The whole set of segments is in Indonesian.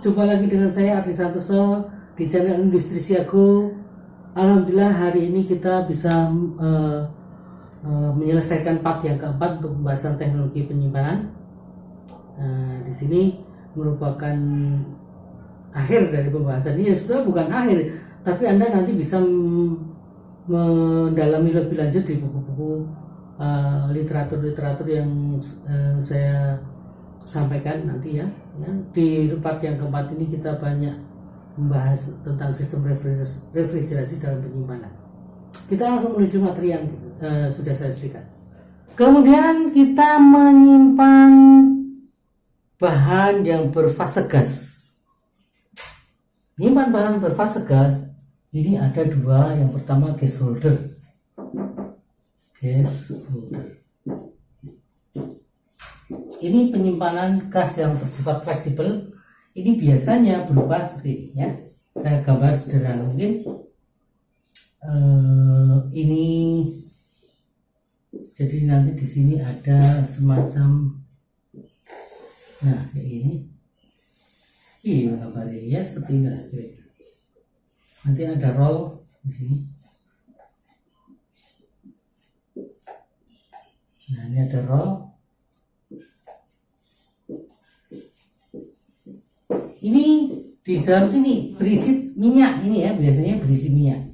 jumpa lagi dengan saya Ardi Santoso di channel Industri Siago. Alhamdulillah hari ini kita bisa menyelesaikan part yang keempat untuk pembahasan teknologi penyimpanan. Di sini merupakan akhir dari pembahasan ini. Ya sebetulnya bukan akhir, tapi Anda nanti bisa mendalami lebih lanjut di buku-buku literatur yang saya sampaikan nanti ya. Di part yang keempat ini kita banyak membahas tentang sistem refrigerasi dalam penyimpanan. Kita langsung menuju materi yang sudah saya sediakan. Kemudian kita menyimpan bahan yang berfase gas. Menyimpan bahan berfase gas ini ada dua. Yang pertama gas holder. Ini penyimpanan gas yang bersifat fleksibel. Ini biasanya berupa seperti ini ya. Saya gambar sederhana mungkin. Ini jadi nanti di sini ada semacam, nah kayak ini. Iya gambarnya ya seperti ini lah. Nanti ada roll di sini. Nah ini ada roll. Ini di dalam sini berisi minyak ini ya, biasanya berisi minyak.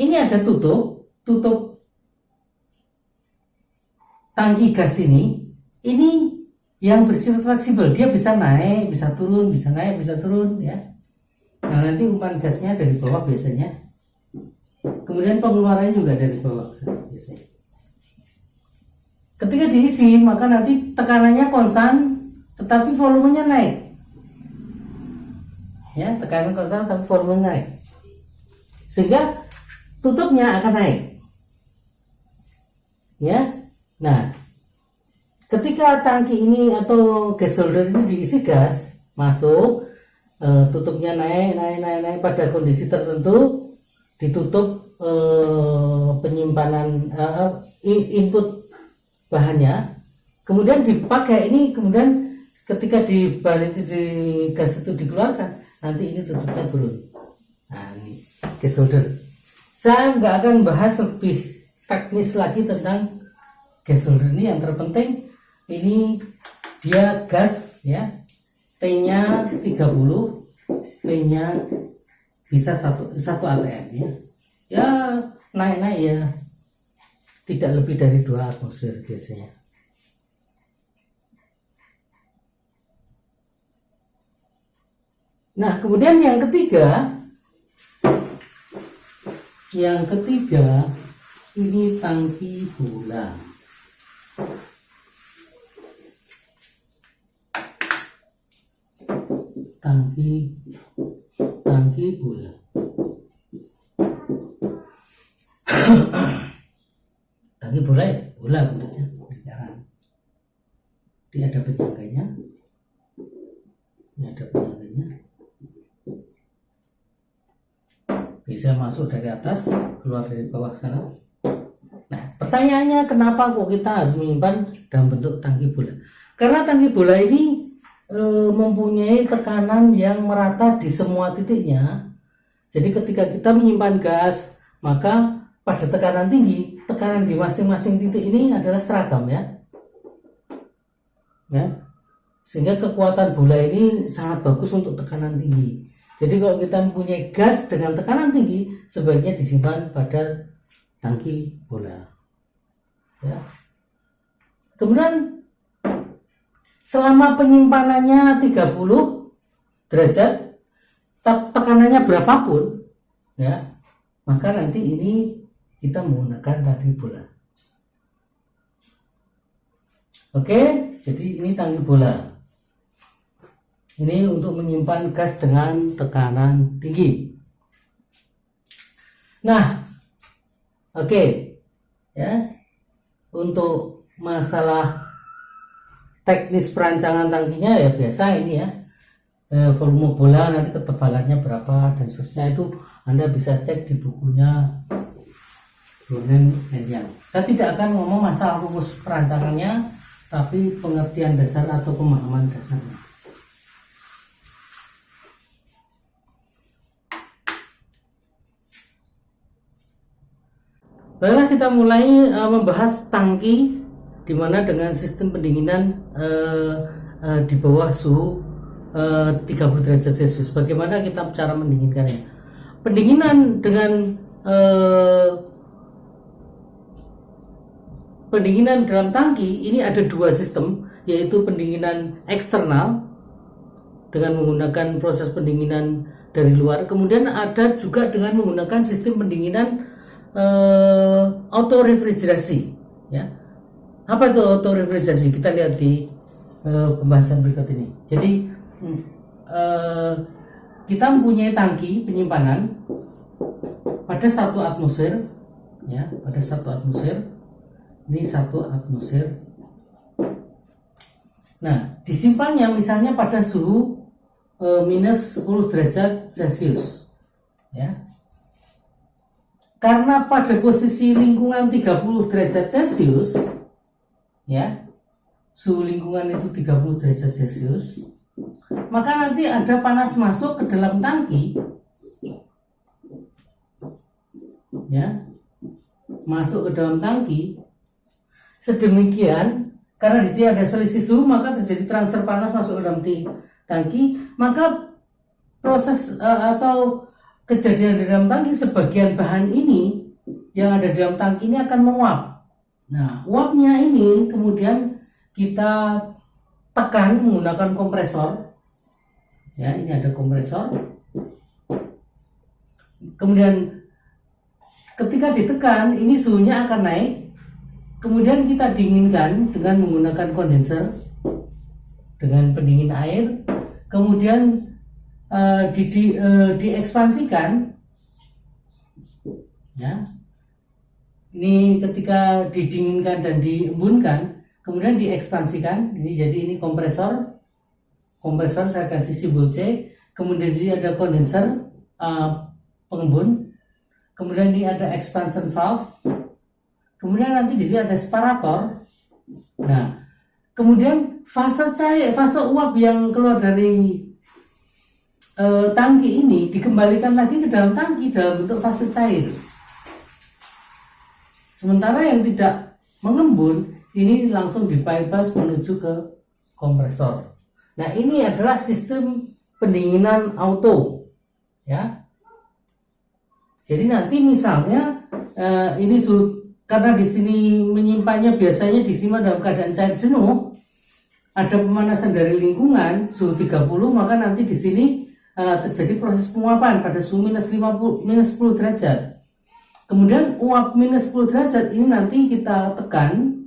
Ini ada tutup tangki gas ini yang bersifat fleksibel, dia bisa naik, bisa turun, bisa naik, bisa turun ya. Nah nanti umpan gasnya dari bawah biasanya, kemudian pengeluarannya juga dari bawah biasanya. Ketika diisi maka nanti tekanannya konstan, tetapi volumenya naik. Ya, tekanan konstan tapi volumenya naik. Sehingga tutupnya akan naik. Ya. Nah, ketika tangki ini atau gas holder ini diisi gas, masuk, tutupnya naik pada kondisi tertentu, ditutup penyimpanan input bahannya, kemudian dipakai ini, kemudian ketika di gas itu dikeluarkan, nanti ini tutupnya turun. Nah ini gas holder. Saya nggak akan bahas lebih teknis lagi tentang gas holder ini. Yang terpenting ini dia gas ya, T-nya 30, P-nya bisa 1 atm ya. Ya naik ya, tidak lebih dari 2 atmosfer biasanya. Nah, kemudian yang ketiga ini tangki bola. Tangki bola. Tangki bola ya, bola bentuknya. Dia ada penyangganya. Ini ada penyangganya. Bisa masuk dari atas, keluar dari bawah sana. Nah, pertanyaannya kenapa kok kita harus menyimpan dalam bentuk tangki bola? Karena tangki bola ini mempunyai tekanan yang merata di semua titiknya. Jadi ketika kita menyimpan gas, maka pada tekanan tinggi, tekanan di masing-masing titik ini adalah seragam ya. Sehingga kekuatan bola ini sangat bagus untuk tekanan tinggi. Jadi kalau kita mempunyai gas dengan tekanan tinggi, sebaiknya disimpan pada tangki bola. Ya. Kemudian selama penyimpanannya 30 derajat, tekanannya berapapun, ya, maka nanti ini kita menggunakan tangki bola. Oke, jadi ini tangki bola. Ini untuk menyimpan gas dengan tekanan tinggi. Nah, oke, ya. Untuk masalah teknis perancangan tangkinya ya biasa ini ya. Volume bola nanti ketebalannya berapa dan seterusnya itu Anda bisa cek di bukunya Brunel and Young. Saya tidak akan ngomong masalah rumus perancangannya, tapi pengertian dasar atau pemahaman dasarnya. Baiklah, kita mulai membahas tangki, dimana dengan sistem pendinginan di bawah suhu 30 derajat Celcius. Bagaimana kita cara mendinginkannya? Pendinginan dengan pendinginan dalam tangki ini ada dua sistem, yaitu pendinginan eksternal dengan menggunakan proses pendinginan dari luar, kemudian ada juga dengan menggunakan sistem pendinginan auto refrigerasi, ya. Apa itu auto refrigerasi? Kita lihat di pembahasan berikut ini. Jadi kita mempunyai tangki penyimpanan pada 1 atmosfer, ya, pada 1 atmosfer. Ini 1 atmosfer. Nah, disimpannya misalnya pada suhu minus 10 derajat Celcius, ya. Karena pada posisi lingkungan 30 derajat Celcius, ya, suhu lingkungan itu 30 derajat Celcius, maka nanti ada panas masuk ke dalam tangki, ya, masuk ke dalam tangki. Sedemikian, karena di sini ada selisih suhu, maka terjadi transfer panas masuk ke dalam tangki, maka proses atau kejadian di dalam tangki, sebagian bahan ini yang ada di dalam tangki ini akan menguap. Nah, uapnya ini kemudian kita tekan menggunakan kompresor. Ya, ini ada kompresor. Kemudian ketika ditekan, ini suhunya akan naik. Kemudian kita dinginkan dengan menggunakan kondenser dengan pendingin air. Kemudian diekspansikan, ya. Ini ketika didinginkan dan diembunkan, kemudian diekspansikan. Ini jadi ini kompresor saya kasih simbol C. Kemudian di sini ada kondenser pengembun. Kemudian ini ada expansion valve. Kemudian nanti di sini ada separator. Nah, kemudian fase uap yang keluar dari tangki ini dikembalikan lagi ke dalam tangki dalam bentuk fase cair. Sementara yang tidak mengembun ini langsung dibypass menuju ke kompresor. Nah, ini adalah sistem pendinginan auto, ya. Jadi nanti misalnya ini karena di sini menyimpannya biasanya disimpan dalam keadaan cair jenuh, ada pemanasan dari lingkungan suhu 30, maka nanti di sini terjadi proses penguapan pada suhu minus 10 derajat. Kemudian uap minus 10 derajat ini nanti kita tekan,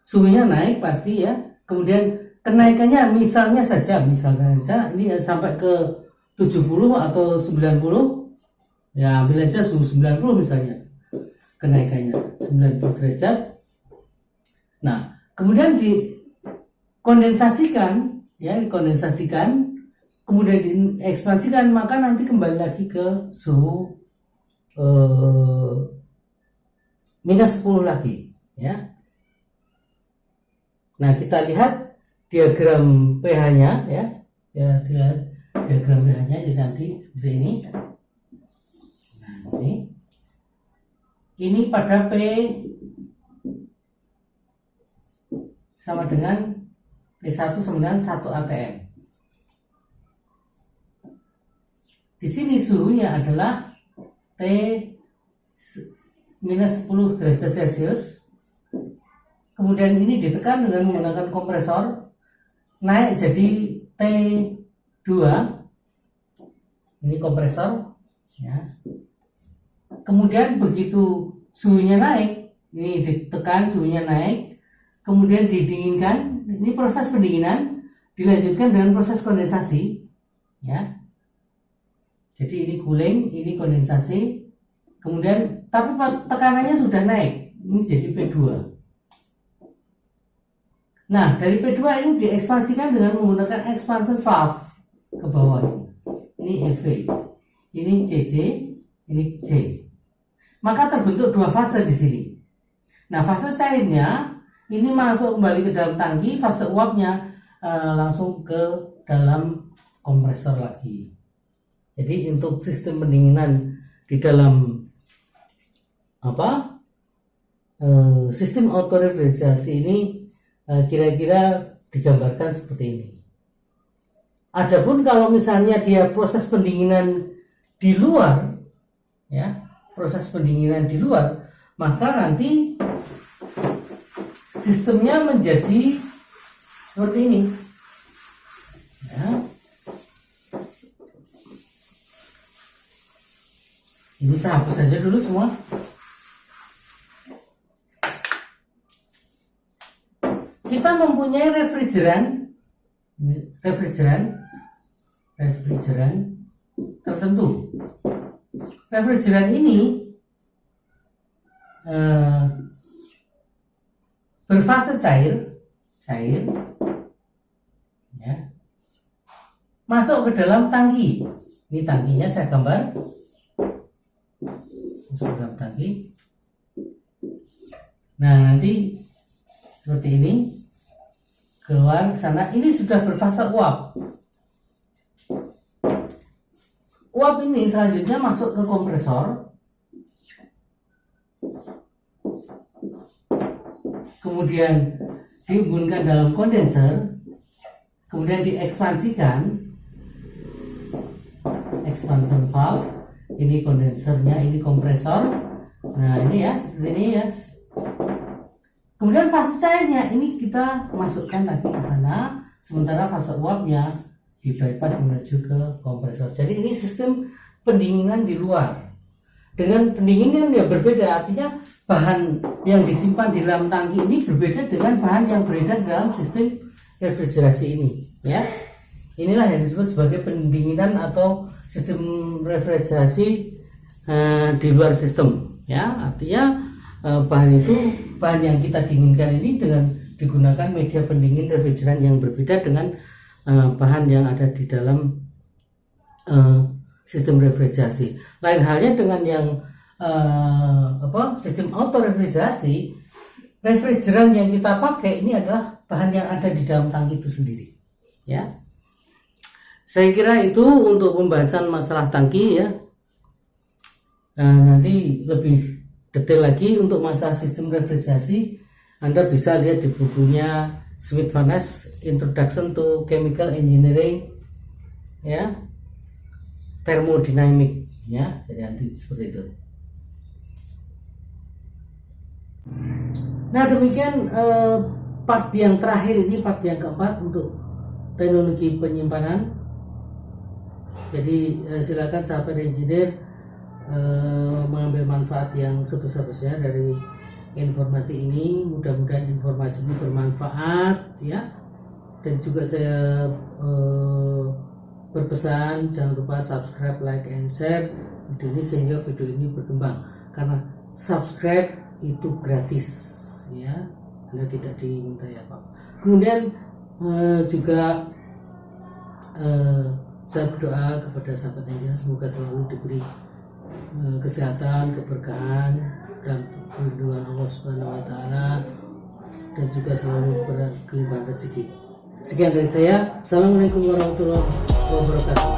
suhunya naik pasti, ya. Kemudian kenaikannya misalnya saja ini sampai ke 70 atau 90, ya, ambil aja suhu 90 misalnya, kenaikannya 90 derajat. Nah, kemudian dikondensasikan, ya, kemudian diekspansikan, maka nanti kembali lagi ke suhu minus 10 lagi, ya. Nah, kita lihat diagram pH-nya, ya. Diagram pH-nya jadi nanti seperti ini. Nah, ini pada P sama dengan P1 sama dengan 1 atm. Di sini suhunya adalah T minus 10 derajat Celcius. Kemudian ini ditekan dengan menggunakan kompresor, naik jadi T2. Ini kompresor, ya. Kemudian begitu suhunya naik, ini ditekan, suhunya naik, kemudian didinginkan. Ini proses pendinginan dilanjutkan dengan proses kondensasi, ya. Jadi ini cooling, ini kondensasi. Kemudian tapi tekanannya sudah naik, ini jadi P2. Nah, dari P2 ini diekspansikan dengan menggunakan expansion valve ke bawah ini EV, ini CD, ini C. Maka terbentuk dua fase di sini. Nah, fase cairnya ini masuk kembali ke dalam tangki, fase uapnya langsung ke dalam kompresor lagi. Jadi untuk sistem pendinginan di dalam sistem autorefrigerasi ini kira-kira digambarkan seperti ini. Adapun kalau misalnya dia proses pendinginan di luar, ya, proses pendinginan di luar, maka nanti sistemnya menjadi seperti ini. Ya. Ini saya hapus saja dulu semua. Kita mempunyai refrigeran tertentu. Refrigeran ini berfase cair, ya, masuk ke dalam tangki. Ini tangkinya saya gambar, masuk ke dalam tangki. Nah, nanti seperti ini, keluar ke sana. Ini sudah berfase uap. Uap ini selanjutnya masuk ke kompresor, kemudian dihubungkan dalam kondenser, kemudian diekspansikan, expansion valve. Ini kondensernya, ini kompresor. Nah, ini ya. Kemudian fase cairnya ini kita masukkan lagi ke sana, sementara fase uapnya di bypass menuju ke kompresor. Jadi ini sistem pendinginan di luar. Dengan pendinginan yang berbeda, artinya bahan yang disimpan di dalam tangki ini berbeda dengan bahan yang beredar dalam sistem refrigerasi ini, ya. Inilah yang disebut sebagai pendinginan atau sistem refrigerasi di luar sistem, ya. Artinya bahan yang kita dinginkan ini dengan digunakan media pendingin refrigeran yang berbeda dengan bahan yang ada di dalam sistem refrigerasi. Lain halnya dengan yang sistem autorefrigerasi, refrigeran yang kita pakai ini adalah bahan yang ada di dalam tangki itu sendiri, ya. Saya kira itu untuk pembahasan masalah tangki, ya. Nanti lebih detail lagi untuk masalah sistem refrigerasi, Anda bisa lihat di bukunya Smith Van Ness Introduction to Chemical Engineering, ya, thermodynamic, ya. Jadi nanti seperti itu. Nah, demikian part yang terakhir ini, part yang keempat untuk teknologi penyimpanan. Jadi silakan sahabat engineer mengambil manfaat yang sebesar-besarnya dari informasi ini. Mudah-mudahan informasi ini bermanfaat, ya. Dan juga saya berpesan jangan lupa subscribe, like, and share video ini sehingga video ini berkembang. Karena subscribe itu gratis, ya. Anda tidak diminta apa. Kemudian juga saya berdoa kepada sahabat engineer semoga selalu diberi kesehatan, keberkahan, dan perlindungan Allah Subhanahu wa Ta'ala, dan juga selalu berkelimpahan rezeki. Sekian dari saya. Assalamualaikum warahmatullahi wabarakatuh.